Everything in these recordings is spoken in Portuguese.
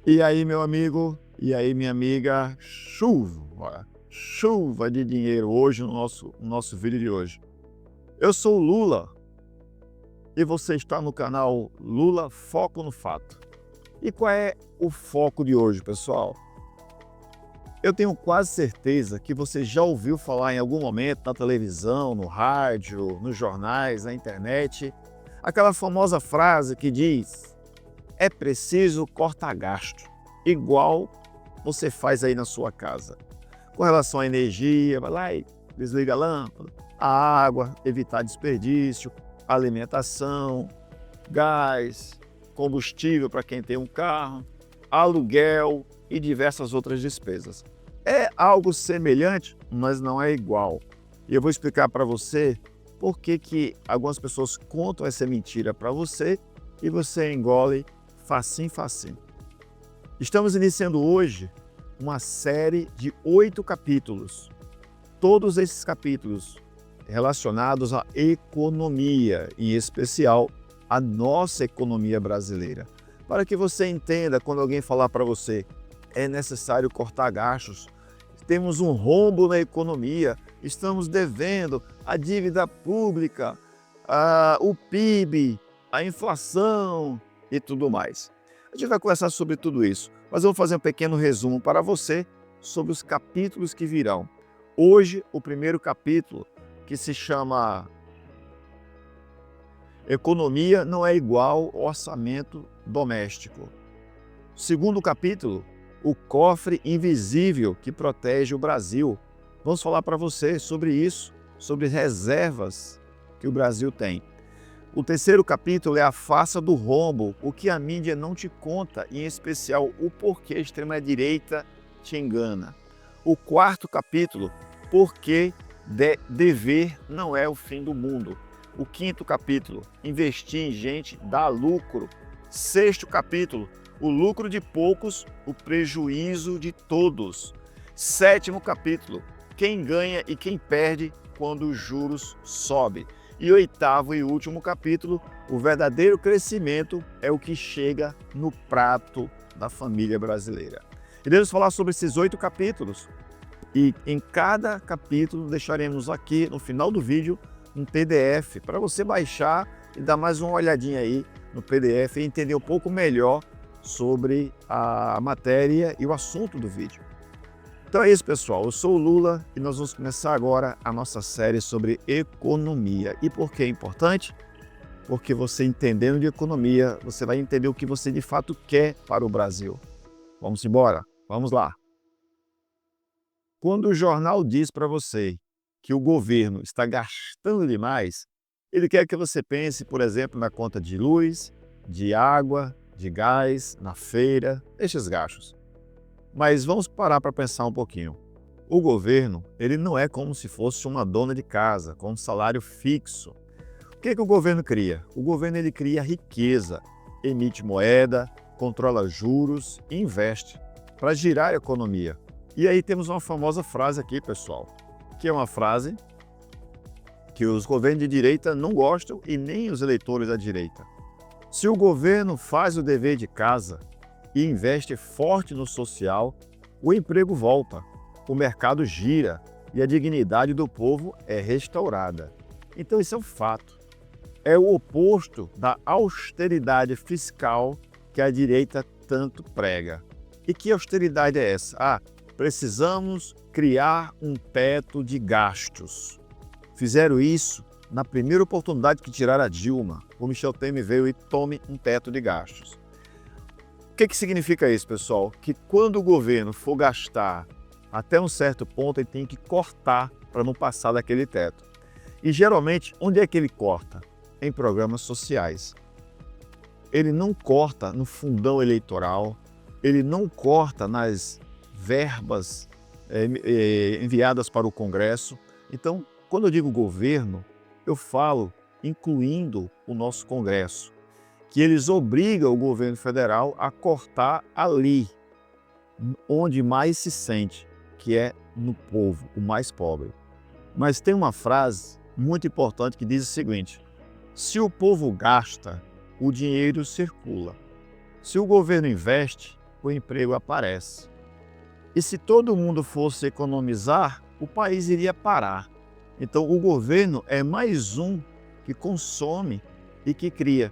E aí, meu amigo, e aí, minha amiga, chuva de dinheiro hoje no nosso vídeo de hoje. Eu sou o Lula e você está no canal Lula Foco no Fato. E qual é o foco de hoje, pessoal? Eu tenho quase certeza que você já ouviu falar em algum momento na televisão, no rádio, nos jornais, na internet, aquela famosa frase que diz: é preciso cortar gasto, igual você faz aí na sua casa. Com relação à energia, vai lá e desliga a lâmpada, a água, evitar desperdício, alimentação, gás, combustível para quem tem um carro, aluguel e diversas outras despesas. É algo semelhante, mas não é igual. E eu vou explicar para você por que algumas pessoas contam essa mentira para você e você engole facinho, facinho. Estamos iniciando hoje uma série de 8 capítulos. Todos esses capítulos relacionados à economia, em especial a nossa economia brasileira. Para que você entenda quando alguém falar para você, é necessário cortar gastos, temos um rombo na economia, estamos devendo a dívida pública, o PIB, a inflação e tudo mais. A gente vai conversar sobre tudo isso, mas eu vou fazer um pequeno resumo para você sobre os capítulos que virão. Hoje, o primeiro capítulo, que se chama Economia não é igual ao orçamento doméstico. Segundo capítulo, o cofre invisível que protege o Brasil. Vamos falar para você sobre isso, sobre reservas que o Brasil tem. O terceiro capítulo é a farsa do rombo, o que a mídia não te conta, em especial o porquê a extrema-direita te engana. O quarto capítulo, por que dever não é o fim do mundo. O quinto capítulo, investir em gente dá lucro. Sexto capítulo, o lucro de poucos, o prejuízo de todos. Sétimo capítulo, quem ganha e quem perde quando os juros sobem. E oitavo e último capítulo, o verdadeiro crescimento é o que chega no prato da família brasileira. Iremos falar sobre esses 8 capítulos e em cada capítulo deixaremos aqui no final do vídeo um PDF para você baixar e dar mais uma olhadinha aí no PDF e entender um pouco melhor sobre a matéria e o assunto do vídeo. Então é isso, pessoal. Eu sou o Lula e nós vamos começar agora a nossa série sobre economia. E por que é importante? Porque você entendendo de economia, você vai entender o que você de fato quer para o Brasil. Vamos embora? Vamos lá. Quando o jornal diz para você que o governo está gastando demais, ele quer que você pense, por exemplo, na conta de luz, de água, de gás, na feira, estes gastos. Mas vamos parar para pensar um pouquinho. O governo, ele não é como se fosse uma dona de casa, com um salário fixo. O que o governo cria? O governo ele cria riqueza, emite moeda, controla juros e investe para girar a economia. E aí temos uma famosa frase aqui, pessoal, que é uma frase que os governos de direita não gostam e nem os eleitores da direita. Se o governo faz o dever de casa e investe forte no social, o emprego volta, o mercado gira e a dignidade do povo é restaurada. Então isso é um fato. É o oposto da austeridade fiscal que a direita tanto prega. E que austeridade é essa? Precisamos criar um teto de gastos. Fizeram isso na primeira oportunidade que tiraram a Dilma. O Michel Temer veio e tome um teto de gastos. O que significa isso, pessoal? Que quando o governo for gastar até um certo ponto, ele tem que cortar para não passar daquele teto. E geralmente, onde é que ele corta? Em programas sociais. Ele não corta no fundão eleitoral, ele não corta nas verbas enviadas para o Congresso. Então, quando eu digo governo, eu falo incluindo o nosso Congresso, que eles obrigam o governo federal a cortar ali, onde mais se sente, que é no povo, o mais pobre. Mas tem uma frase muito importante que diz o seguinte: se o povo gasta, o dinheiro circula. Se o governo investe, o emprego aparece. E se todo mundo fosse economizar, o país iria parar. Então, o governo é mais um que consome e que cria.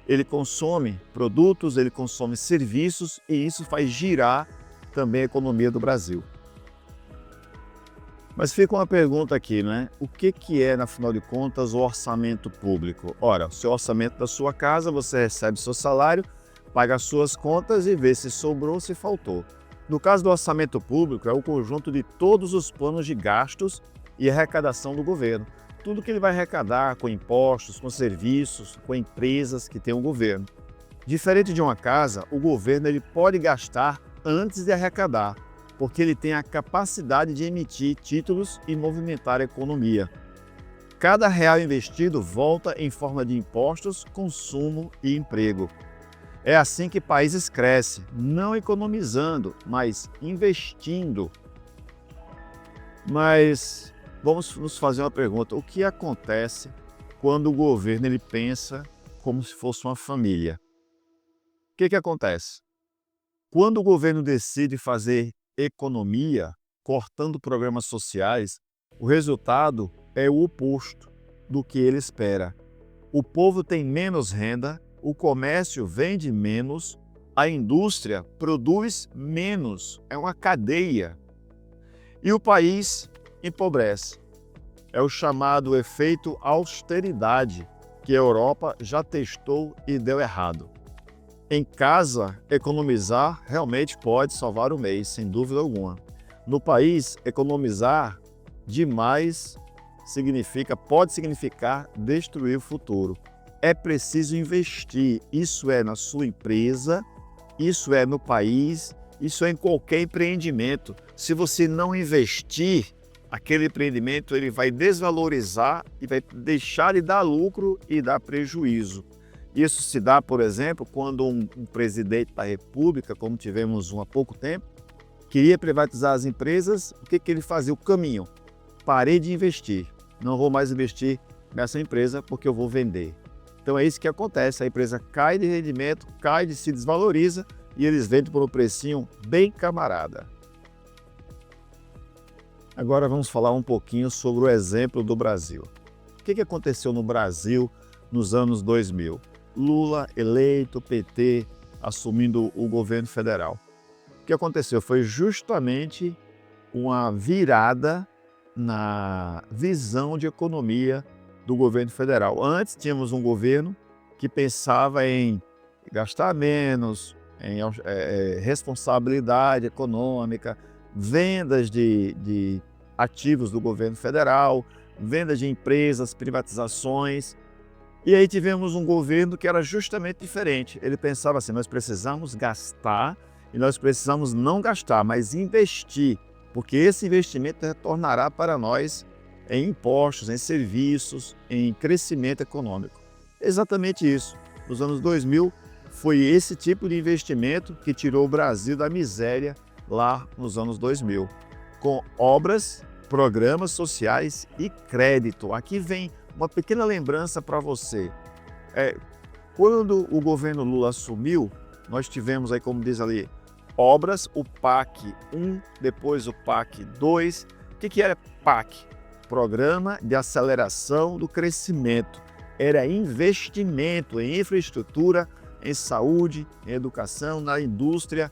Ele consome produtos, ele consome serviços e isso faz girar também a economia do Brasil. Mas fica uma pergunta aqui, né? O que é, afinal de contas, o orçamento público? Ora, o seu orçamento da sua casa, você recebe seu salário, paga as suas contas e vê se sobrou ou se faltou. No caso do orçamento público, é o conjunto de todos os planos de gastos e arrecadação do governo. Tudo que ele vai arrecadar com impostos, com serviços, com empresas que tem o governo. Diferente de uma casa, o governo ele pode gastar antes de arrecadar, porque ele tem a capacidade de emitir títulos e movimentar a economia. Cada real investido volta em forma de impostos, consumo e emprego. É assim que países crescem, não economizando, mas investindo. Mas vamos nos fazer uma pergunta: o que acontece quando o governo ele pensa como se fosse uma família? O que acontece? Quando o governo decide fazer economia, cortando programas sociais, o resultado é o oposto do que ele espera. O povo tem menos renda, o comércio vende menos, a indústria produz menos, é uma cadeia. E o país empobrece. É o chamado efeito austeridade, que a Europa já testou e deu errado. Em casa, economizar realmente pode salvar o mês, sem dúvida alguma. No país, economizar demais pode significar destruir o futuro. É preciso investir, isso é na sua empresa, isso é no país, isso é em qualquer empreendimento. Se você não investir, aquele empreendimento ele vai desvalorizar e vai deixar de dar lucro e dar prejuízo. Isso se dá, por exemplo, quando um presidente da República, como tivemos há pouco tempo, queria privatizar as empresas. O que ele fazia? O caminho. Parei de investir. Não vou mais investir nessa empresa porque eu vou vender. Então é isso que acontece. A empresa cai de rendimento, se desvaloriza e eles vendem por um precinho bem camarada. Agora vamos falar um pouquinho sobre o exemplo do Brasil. O que aconteceu no Brasil nos anos 2000? Lula eleito, PT assumindo o governo federal. O que aconteceu foi justamente uma virada na visão de economia do governo federal. Antes tínhamos um governo que pensava em gastar menos, em responsabilidade econômica, vendas de ativos do governo federal, vendas de empresas, privatizações. E aí tivemos um governo que era justamente diferente. Ele pensava assim: nós precisamos gastar e nós precisamos não gastar, mas investir, porque esse investimento retornará para nós em impostos, em serviços, em crescimento econômico. Exatamente isso. Nos anos 2000, foi esse tipo de investimento que tirou o Brasil da miséria lá nos anos 2000, com obras, programas sociais e crédito. Aqui vem uma pequena lembrança para você. Quando o governo Lula assumiu, nós tivemos aí, como diz ali, obras, o PAC 1, depois o PAC 2. O que era PAC? Programa de Aceleração do Crescimento. Era investimento em infraestrutura, em saúde, em educação, na indústria.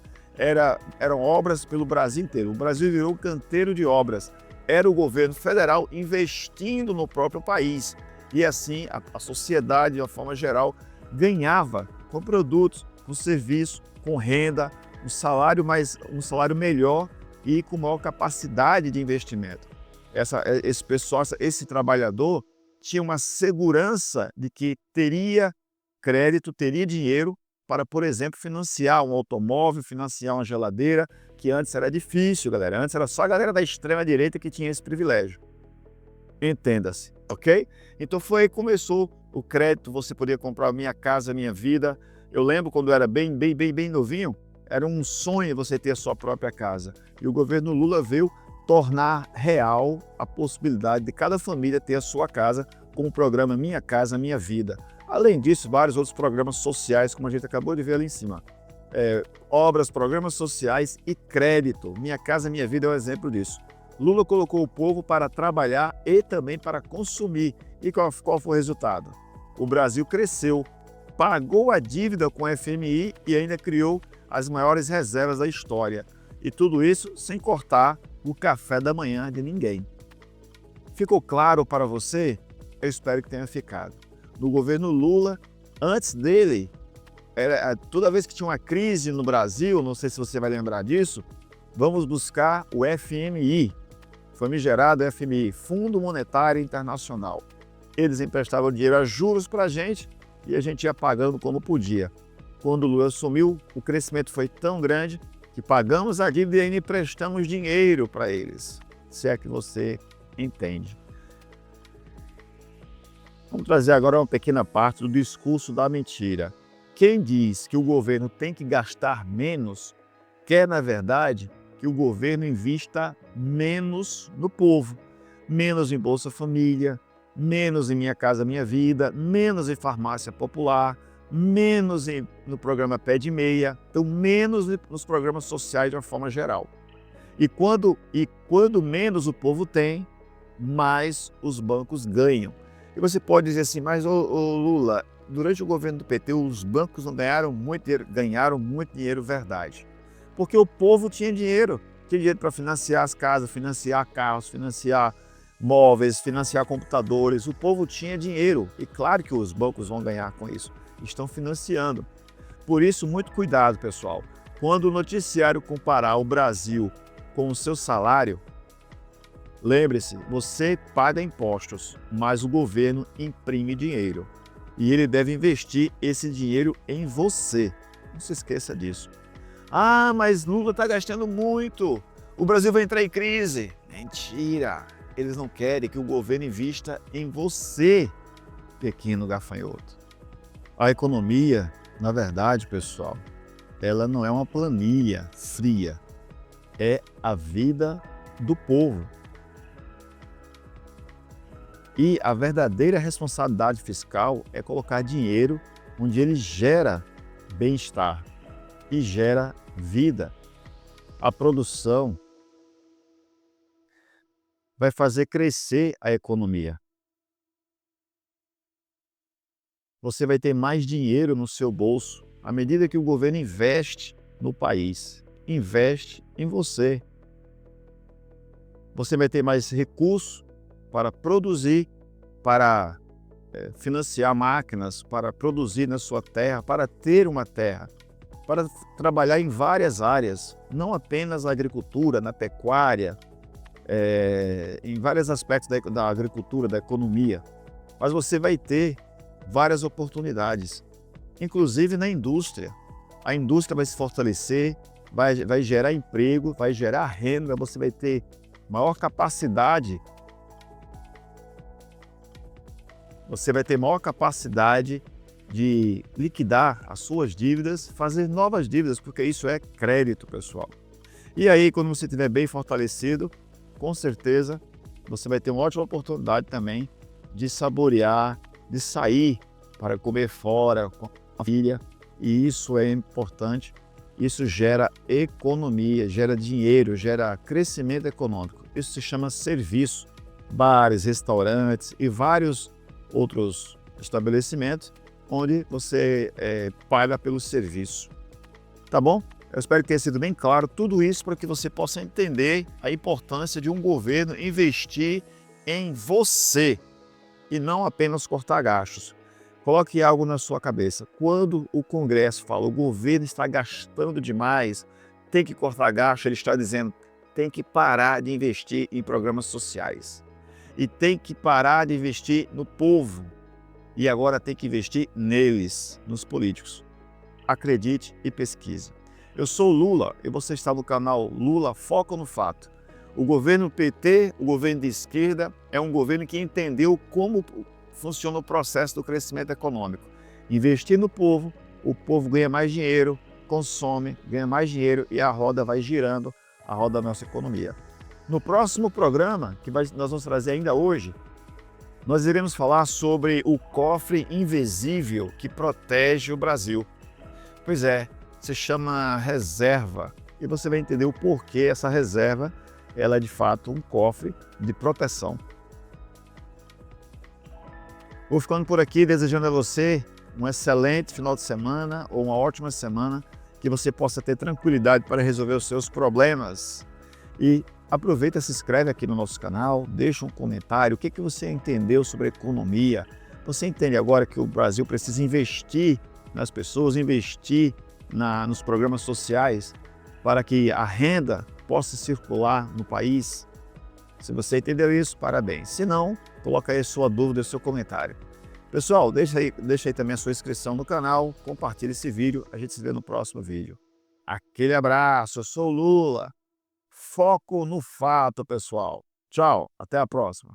Eram obras pelo Brasil inteiro. O Brasil virou um canteiro de obras. Era o governo federal investindo no próprio país. E assim a sociedade, de uma forma geral, ganhava com produtos, com serviços, com renda, um salário melhor e com maior capacidade de investimento. Esse pessoal, esse trabalhador tinha uma segurança de que teria crédito, teria dinheiro para, por exemplo, financiar um automóvel, financiar uma geladeira, que antes era difícil, galera. Antes era só a galera da extrema-direita que tinha esse privilégio. Entenda-se, ok? Então foi aí que começou o crédito, você podia comprar Minha Casa Minha Vida. Eu lembro quando eu era bem novinho, era um sonho você ter a sua própria casa. E o governo Lula veio tornar real a possibilidade de cada família ter a sua casa com o programa Minha Casa Minha Vida. Além disso, vários outros programas sociais, como a gente acabou de ver ali em cima. obras, programas sociais e crédito. Minha Casa Minha Vida é um exemplo disso. Lula colocou o povo para trabalhar e também para consumir. E qual foi o resultado? O Brasil cresceu, pagou a dívida com o FMI e ainda criou as maiores reservas da história. E tudo isso sem cortar o café da manhã de ninguém. Ficou claro para você? Eu espero que tenha ficado. No governo Lula, antes dele, toda vez que tinha uma crise no Brasil, não sei se você vai lembrar disso, vamos buscar o FMI, famigerado FMI, Fundo Monetário Internacional. Eles emprestavam dinheiro a juros para a gente e a gente ia pagando como podia. Quando o Lula assumiu, o crescimento foi tão grande que pagamos a dívida e ainda emprestamos dinheiro para eles, se é que você entende. Vamos trazer agora uma pequena parte do discurso da mentira. Quem diz que o governo tem que gastar menos, quer, na verdade, que o governo invista menos no povo. Menos em Bolsa Família, menos em Minha Casa Minha Vida, menos em farmácia popular, menos no programa Pé de Meia, então menos nos programas sociais de uma forma geral. E quando menos o povo tem, mais os bancos ganham. E você pode dizer assim, mas ô Lula, durante o governo do PT, os bancos não ganharam muito dinheiro, ganharam muito dinheiro, verdade. Porque o povo tinha dinheiro para financiar as casas, financiar carros, financiar móveis, financiar computadores. O povo tinha dinheiro e claro que os bancos vão ganhar com isso. Estão financiando. Por isso, muito cuidado, pessoal. Quando o noticiário comparar o Brasil com o seu salário, lembre-se, você paga impostos, mas o governo imprime dinheiro. E ele deve investir esse dinheiro em você. Não se esqueça disso. Ah, mas Lula está gastando muito. O Brasil vai entrar em crise. Mentira! Eles não querem que o governo invista em você, pequeno gafanhoto. A economia, na verdade, pessoal, ela não é uma planilha fria. É a vida do povo. E a verdadeira responsabilidade fiscal é colocar dinheiro onde ele gera bem-estar e gera vida. A produção vai fazer crescer a economia. Você vai ter mais dinheiro no seu bolso à medida que o governo investe no país, investe em você. Você vai ter mais recursos para produzir, para financiar máquinas, para produzir na sua terra, para ter uma terra, para trabalhar em várias áreas, não apenas na agricultura, na pecuária, em vários aspectos da agricultura, da economia. Mas você vai ter várias oportunidades, inclusive na indústria. A indústria vai se fortalecer, vai gerar emprego, vai gerar renda, você vai ter maior capacidade. Você vai ter maior capacidade de liquidar as suas dívidas, fazer novas dívidas, porque isso é crédito, pessoal. E aí, quando você estiver bem fortalecido, com certeza, você vai ter uma ótima oportunidade também de saborear, de sair para comer fora com a família. E isso é importante. Isso gera economia, gera dinheiro, gera crescimento econômico. Isso se chama serviço. Bares, restaurantes e vários outros estabelecimentos onde você paga pelo serviço. Tá bom? Eu espero que tenha sido bem claro tudo isso para que você possa entender a importância de um governo investir em você e não apenas cortar gastos. Coloque algo na sua cabeça. Quando o Congresso fala o governo está gastando demais, tem que cortar gasto, ele está dizendo tem que parar de investir em programas sociais. E tem que parar de investir no povo. E agora tem que investir neles, nos políticos. Acredite e pesquise. Eu sou o Lula e você está no canal Lula Foca no Fato. O governo PT, o governo de esquerda, é um governo que entendeu como funciona o processo do crescimento econômico. Investir no povo, o povo ganha mais dinheiro, consome, ganha mais dinheiro e a roda vai girando, a roda da nossa economia. No próximo programa, que nós vamos trazer ainda hoje, nós iremos falar sobre o cofre invisível que protege o Brasil. Pois é, se chama reserva. E você vai entender o porquê essa reserva ela é de fato um cofre de proteção. Vou ficando por aqui desejando a você um excelente final de semana ou uma ótima semana, que você possa ter tranquilidade para resolver os seus problemas. E aproveita, se inscreve aqui no nosso canal, deixa um comentário, o que você entendeu sobre economia. Você entende agora que o Brasil precisa investir nas pessoas, investir nos programas sociais para que a renda possa circular no país? Se você entendeu isso, parabéns. Se não, coloca aí a sua dúvida, o seu comentário. Pessoal, deixa aí também a sua inscrição no canal, compartilhe esse vídeo, a gente se vê no próximo vídeo. Aquele abraço, eu sou o Lula. Foco no fato, pessoal. Tchau, até a próxima.